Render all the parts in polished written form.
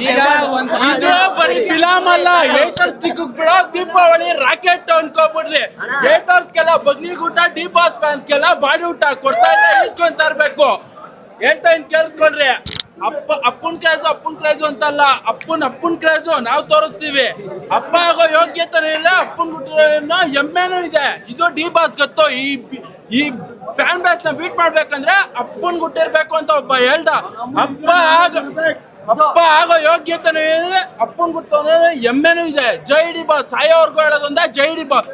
ಈಗ ಇದು ಬರೀ ಫಿಲಮ್ ಅಲ್ಲ, ಏಟರ್ಸ್ ದಿಕ್ಕಕ್ ಬಿಡೋ ದೀಪಾವಳಿ ರಾಕೆಟ್ ಅನ್ಕೋಬಿಡ್ರಿ. ಏಟರ್ಸ್ಗೆಲ್ಲ ಬಗ್ನಿಗೂಟ, ಡಿ ಬಾಸ್ ಫ್ಯಾನ್ಸ್ಗೆಲ್ಲ ಬಾಡಿ ಊಟ ಕೊಡ್ತಾ ಇದ್ರೆ ಇಸ್ಕೊಂತ ಇರ್ಬೇಕು. ಹೇಳ್ತಾ ಇನ್ ಕೇಳ್ಕೊಳ್ರಿ, ಅಪ್ಪನ್ ಕ್ರೇಜು ಅಂತಲ್ಲ, ಅಪ್ಪನ್ ಕ್ರೇಜು ನಾವು ತೋರಿಸ್ತೀವಿ. ಅಪ್ಪ ಆಗೋ ಯೋಗ್ಯತೆ ಇಲ್ಲ, ಅಪ್ಪನ್ ಹುಟ್ಟಿರೋ ಹೆಮ್ಮೆನೂ ಇದೆ. ಇದು ಡಿ ಬಾಸ್ ಗೊತ್ತು. ಈ ಫ್ಯಾನ್ ಬೇಸ್ ನ ಬೀಟ್ ಮಾಡ್ಬೇಕಂದ್ರೆ ಅಪ್ಪನ್ ಹುಟ್ಟಿರ್ಬೇಕು ಅಂತ ಒಬ್ಬ ಹೇಳ್ದ. ಅಪ್ಪ ಆಗೋ ಯೋಗ್ಯತೆನೂ ಇದೆ, ಅಪ್ಪನ್ ಹುಟ್ಟೋ ಹೆಮ್ಮೆನೂ ಇದೆ. ಜೈ ಡಿ ಬಾಸ್. ಸಾಯೋವರ್ಗು ಹೇಳೋದೊಂದ ಜೈ ಡಿ ಬಾಸ್.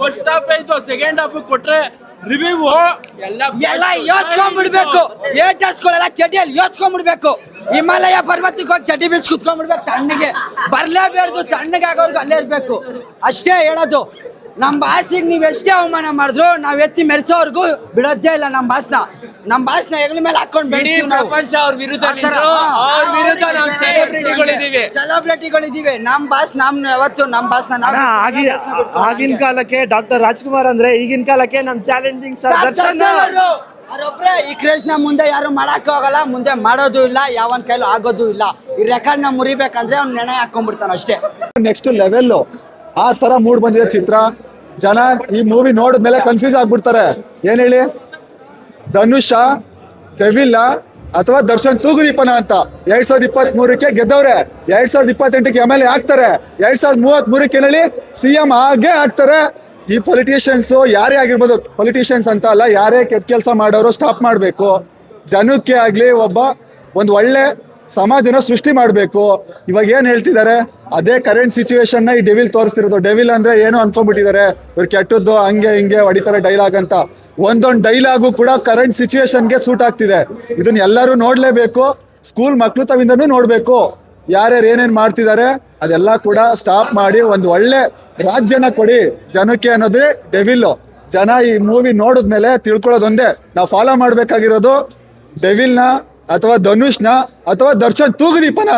ಫಸ್ಟ್ ಹಾಫ್ ಆಯ್ತು, ಸೆಕೆಂಡ್ ಹಾಫ್ ಕೊಟ್ರೆ ರಿವ್ಯೂ ಎಲ್ಲ ಯೋಚ್ಕೊಂಡ್ಬಿಡ್ಬೇಕು. ಏಟರ್ಸ್ಗಳೆಲ್ಲ ಚಟಿಯಲ್ಲಿ ಯೋಚ್ಕೊಂಡ್ಬಿಡ್ಬೇಕು. ಹಿಮಾಲಯ ಪರ್ವತಕ್ಕೆ ಹೋಗಿ ಚಟಿ ಬೀಚ್ ಕುತ್ಕೊಂಡ್ಬಿಡ್ಬೇಕು. ತಣ್ಣಗೆ ಬರ್ಲೇಬೇಡ್ದು, ತಣ್ಣಗೆ ಆಗೋರ್ಗು ಅಲ್ಲೇ ಇರ್ಬೇಕು. ಅಷ್ಟೇ ಹೇಳೋದು. ನಮ್ಮ ಬಾಸಿಗೆ ನೀವು ಎಷ್ಟೇ ಅವಮಾನ ಮಾಡಿದ್ರು ನಾವು ಎತ್ತಿ ಮೆರೆಸೋರ್ಗು ಬಿಡೋದೇ ಇಲ್ಲ. ನಮ್ಮ ಬಾಸ್ನ ಹೆಗಲ ಮೇಲೆ ಹಾಕೊಂಡು ಬೆಳೆಸ್ತೀವಿ ನಾವು. ಸೆಲೆಬ್ರಿಟಿಗಳಿದೀವಿ. ನಮ್ಮ ಬಾಸ್ ಯಾವತ್ತು ನಮ್ಮ ಬಾಸ್ನ ಆಗಿನ ಕಾಲಕ್ಕೆ ಡಾಕ್ಟರ್ ರಾಜ್ಕುಮಾರ್ ಅಂದ್ರೆ, ಈಗಿನ ಕಾಲಕ್ಕೆ ನಮ್ ಚಾಲೆಂಜಿಂಗ್ ದರ್ಶನ್ ಅವರೊಬ್ರೆ. ಈ ಕ್ರೇಜ್ ನ ಮುಂದೆ ಯಾರು ಮಾಡಕ್ ಹೋಗಲ್ಲ, ಮುಂದೆ ಮಾಡೋದು ಇಲ್ಲ, ಯಾವನ್ ಕೈಲೂ ಆಗೋದು ಇಲ್ಲ. ಈ ರೆಕಾರ್ಡ್ ನ ಮುರಿಬೇಕಂದ್ರೆ ಅವ್ನು ನೆನೆ ಹಾಕೊಂಡ್ಬಿಡ್ತಾನ ಅಷ್ಟೇ. ನೆಕ್ಸ್ಟ್ ಲೆವೆಲ್ ಆ ತರ ಮೂಡ್ ಬಂದಿದೆ ಚಿತ್ರ. ಜನ ಈ ಮೂವಿ ನೋಡಿದ್ಮೇಲೆ ಕನ್ಫ್ಯೂಸ್ ಆಗ್ಬಿಡ್ತಾರೆ. ಏನ್ ಹೇಳಿ, ಧನುಷ, ಡೆವಿಲ್ ಅಥವಾ ದರ್ಶನ್ ತೂಗುದೀಪನ ಅಂತ. 2023ಕ್ಕೆ ಗೆದ್ದವ್ರೆ, 2028ಕ್ಕೆ MLA ಆಗ್ತಾರೆ, 2033ಕ್ಕೆ ಹೇಳಿ CM ಆಗೇ ಆಗ್ತಾರೆ. ಈ ಪೊಲಿಟಿಷಿಯನ್ಸ್ ಯಾರೇ ಆಗಿರ್ಬೋದು, ಪೊಲಿಟಿಷಿಯನ್ಸ್ ಅಂತ ಅಲ್ಲ, ಯಾರೇ ಕೆಟ್ಟ ಕೆಲಸ ಮಾಡೋರು ಸ್ಟಾಪ್ ಮಾಡಬೇಕು. ಜನಕ್ಕೆ ಆಗ್ಲಿ ಒಂದು ಒಳ್ಳೆ ಸಮಾಜನ ಸೃಷ್ಟಿ ಮಾಡಬೇಕು. ಇವಾಗ ಏನ್ ಹೇಳ್ತಿದ್ದಾರೆ, ಅದೇ ಕರೆಂಟ್ ಸಿಚುವೇಶನ್ ಈ ಡೆವಿಲ್ ತೋರಿಸ್ತಿರೋದು. ಡೆವಿಲ್ ಅಂದ್ರೆ ಏನು ಅನ್ಕೊಂಡ್ಬಿಟ್ಟಿದ್ದಾರೆ, ಇವ್ರು ಕೆಟ್ಟದ್ದು ಹಂಗೆ ಹಿಂಗೆ ಹೊಡಿತಾರೆ ಡೈಲಾಗ್ ಅಂತ. ಒಂದೊಂದು ಡೈಲಾಗು ಕೂಡ ಕರೆಂಟ್ ಸಿಚುವೇಶನ್ಗೆ ಸೂಟ್ ಆಗ್ತಿದೆ. ಇದನ್ನ ಎಲ್ಲರೂ ನೋಡ್ಲೇಬೇಕು. ಸ್ಕೂಲ್ ಮಕ್ಳು ತವಿಂದನೂ ನೋಡ್ಬೇಕು. ಯಾರ್ಯಾರು ಏನೇನ್ ಮಾಡ್ತಿದ್ದಾರೆ ಅದೆಲ್ಲ ಕೂಡ ಸ್ಟಾಪ್ ಮಾಡಿ ಒಂದು ಒಳ್ಳೆ ರಾಜ್ಯನ ಕೊಡಿ ಜನಕ್ಕೆ ಅನ್ನೋದೇ ಡೆವಿಲ್. ಜನ ಈ ಮೂವಿ ನೋಡಿದ್ಮೇಲೆ ತಿಳ್ಕೊಳ್ಳೋದೊಂದೇ, ನಾವು ಫಾಲೋ ಮಾಡ್ಬೇಕಾಗಿರೋದು ಡೆವಿಲ್ನ ಅಥವಾ ಧನುಷ್ನ ಅಥವಾ ದರ್ಶನ್ ತೂಗುದೀಪನ.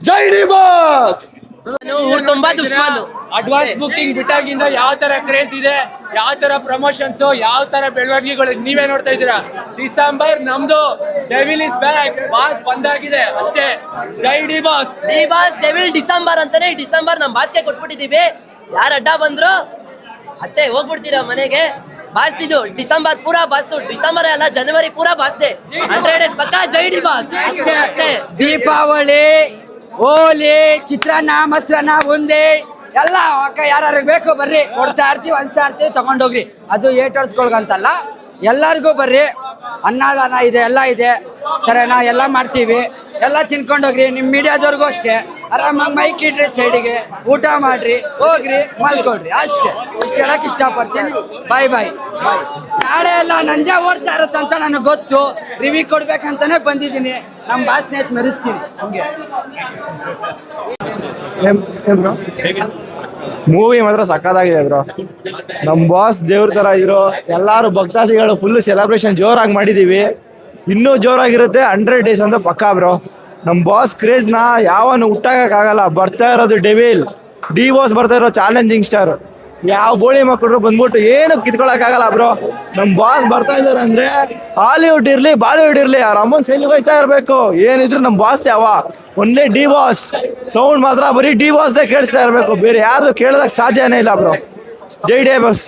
ಜೈ ಡಿ ಬಾಸ್. ಅಡ್ವಾನ್ಸ್ ಬುಕಿಂಗ್ ಬಿಟ್ಟಾಗಿಂದ ಯಾವ ತರ ಕ್ರೇಜ್ ಇದೆ, ಯಾವ ತರ ಪ್ರಮೋಷನ್ಸ್, ಯಾವ ತರ ಬೆಳವಣಿಗೆಗಳು ನೀವೇ ನೋಡ್ತಾ ಇದ್ದೀರಾ. ಡಿಸೆಂಬರ್ ನಮ್ದು, ಡೆವಿಲ್ ಇಸ್ ಬ್ಯಾಕ್, ಬಾಸ್ ಬಂದಾಗಿದೆ ಅಷ್ಟೇ. ಜೈ ಡಿ ಬಾಸ್. ಡೆವಿಲ್ ಡಿಸೆಂಬರ್ ಅಂತಾನೆ ಡಿಸೆಂಬರ್ ನಮ್ ಬಾಸ್ಗೆ ಕೊಟ್ಬಿಟ್ಟಿದೀವಿ. ಯಾರು ಅಡ್ಡ ಬಂದ್ರು ಅಷ್ಟೇ ಹೋಗ್ಬಿಡ್ತೀರಾ ಮನೆಗೆ. ಬಾಸ್ ಇದು ಡಿಸೆಂಬರ್ ಪೂರಾ ಬಾಸ್ತು. ಡಿಸೆಂಬರ್ ಅಲ್ಲ, ಜನವರಿ ಪೂರಾ ಬಾಸ್ತೆ. 100 days ಪಕ್ಕ ಜೈ ಡಿ ಬಾಸ್. ಅಷ್ಟೇ. ದೀಪಾವಳಿ, ಹೋಲಿ, ಚಿತ್ರಾನ್ನ, ಮೊಸರನ್ನ, ಬುಂದಿ ಎಲ್ಲ ಯಾರು ಬೇಕು ಬರ್ರಿ, ಕೊಡ್ತಾ ಇರ್ತೀವಿ, ಹಂಚ್ತಾ ಇರ್ತೀವಿ, ತಗೊಂಡೋಗ್ರಿ. ಅದು ಏಟರ್ಸ್ಗಳ್ಗಂತಲ್ಲ, ಎಲ್ಲರಿಗೂ ಬರ್ರಿ. ಅನ್ನದಾನ ಇದೆ, ಎಲ್ಲ ಇದೆ, ಸರಿನಾ? ಎಲ್ಲ ಮಾಡ್ತೀವಿ, ಎಲ್ಲ ತಿನ್ಕೊಂಡೋಗ್ರಿ. ನಿಮ್ಮ ಮೀಡಿಯಾದವ್ರಿಗೂ ಅಷ್ಟೇ, ಆರಾಮಾಗಿ ಮೈಕ್ ಇಡ್ರಿ, ಸೈಡಿಗೆ ಊಟ ಮಾಡ್ರಿ, ಹೋಗ್ರಿ, ಮಲ್ಕೊಳ್ರಿ ಅಷ್ಟೇ. ಇಷ್ಟು ಹೇಳಕ್ ಇಷ್ಟಪಡ್ತೀನಿ. ಬಾಯ್. ನಾಳೆ ಎಲ್ಲ ನಂದೇ ಓಡ್ತಾ ಇರುತ್ತಂತ ನನಗೆ ಗೊತ್ತು. ರಿವ್ಯೂ ಕೊಡ್ಬೇಕಂತಾನೆ ಬಂದಿದ್ದೀನಿ. ನಮ್ಮ ಬಾಸ್ನ ಮೆರೆಸ್ತೀನಿ ಹಂಗೆ. ಮೂವಿ ಮಾತ್ರ ಸಕ್ಕತ್ತಾಗಿದೆ ಬ್ರೋ. ನಮ್ ಬಾಸ್ ದೇವ್ರ ತರ ಇರೋ ಎಲ್ಲಾರು ಭಕ್ತಾದಿಗಳು ಫುಲ್ ಸೆಲೆಬ್ರೇಷನ್ ಜೋರಾಗಿ ಮಾಡಿದೀವಿ. ಇನ್ನೂ ಜೋರಾಗಿರುತ್ತೆ 100 days ಅಂತ ಪಕ್ಕಾ ಬ್ರೋ. ನಮ್ ಬಾಸ್ ಕ್ರೇಜ್ ನ ಯಾವನು ಹುಟ್ಟಾಗಕ್ಕಾಗಲ್ಲ. ಬರ್ತಾ ಇರೋದು ಡೆವಿಲ್, ಡಿ ಬಾಸ್ ಬರ್ತಾ ಇರೋ ಚಾಲೆಂಜಿಂಗ್ ಸ್ಟಾರ್. ಯಾವ ಬೋಳಿ ಮಕ್ಕಳು ಬಂದ್ಬಿಟ್ಟು ಏನು ಕಿತ್ಕೊಳಕ್ಕಾಗಲ್ಲ ಬ್ರೋ. ನಮ್ ಬಾಸ್ ಬರ್ತಾ ಇದಾರೆ ಅಂದ್ರೆ ಹಾಲಿವುಡ್ ಇರ್ಲಿ ಬಾಲಿವುಡ್ ಇರ್ಲಿ ಅವ್ರ ಅಮ್ಮನ್ ಸೈಲಿ ಹೋಯ್ತಾ ಇರ್ಬೇಕು. ಏನಿದ್ರು ನಮ್ ಬಾಸ್ ಯಾವ ಒನ್ಲಿ ಡಿ ಬಾಸ್. ಸೌಂಡ್ ಮಾತ್ರ ಬರೀ ಡಿ ಬಾಸ್ದೇ ಕೇಳಿಸ್ತಾ ಇರ್ಬೇಕು, ಬೇರೆ ಯಾರು ಕೇಳೋದಕ್ಕೆ ಸಾಧ್ಯನೇ ಇಲ್ಲ ಬ್ರೋ. ಜೈ ಡಿ ಬಾಸ್.